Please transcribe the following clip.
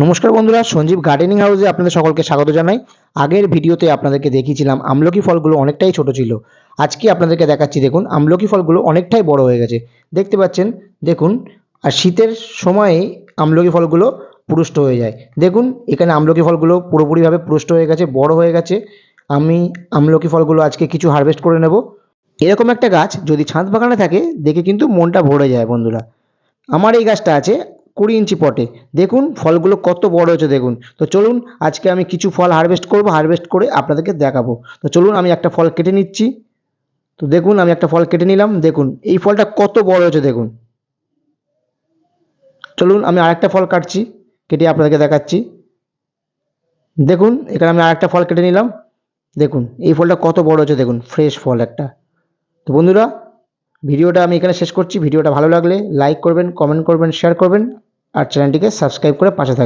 নমস্কার বন্ধুরা, সঞ্জীব গার্ডেনিং হাউসে আপনাদের সকলকে স্বাগত জানাই। আগের ভিডিওতে আপনাদেরকে দেখিয়েছিলাম আমলকি ফলগুলো অনেকটাই ছোট ছিল। আজকে আপনাদেরকে দেখাচ্ছি, দেখুন আমলকি ফলগুলো অনেকটাই বড় হয়ে গেছে, দেখতে পাচ্ছেন। দেখুন, আর শীতের সময়ে আমলকি ফলগুলো পুষ্ট হয়ে যায়। দেখুন এখানে আমলকি ফলগুলো পুরোপুরিভাবে পুষ্ট হয়ে গেছে, বড় হয়ে গেছে। আমি আমলকি ফলগুলো আজকে কিছু হারভেস্ট করে নেব। এরকম একটা গাছ যদি ছাদ বাগানে থাকে, দেখে কিন্তু মনটা ভরে যায় বন্ধুরা। আমার এই গাছটা আছে 20 ইঞ্চি পটে। দেখুন ফলগুলো কত বড় হয়েছে দেখুন। তো চলুন আজকে আমি কিছু ফল হারভেস্ট করব, হারভেস্ট করে আপনাদেরকে দেখাবো। তো চলুন আমি একটা ফল কেটে নিচ্ছি। তো দেখুন আমি একটা ফল কেটে নিলাম। দেখুন এই ফলটা কত বড় হয়েছে দেখুন। চলুন আমি আরেকটা ফল কাটছি, কেটে আপনাদেরকে দেখাচ্ছি। দেখুন এখানে আমি আরেকটা ফল কেটে নিলাম। দেখুন এই ফলটা কত বড় হয়েছে দেখুন, ফ্রেশ ফল একটা। তো বন্ধুরা, ভিডিওটা আমি এখানে শেষ করছি। ভিডিওটা ভালো লাগলে লাইক করবেন, কমেন্ট করবেন, শেয়ার করবেন আর চ্যানেলটিকে সাবস্ক্রাইব করে পাশে থাকবেন।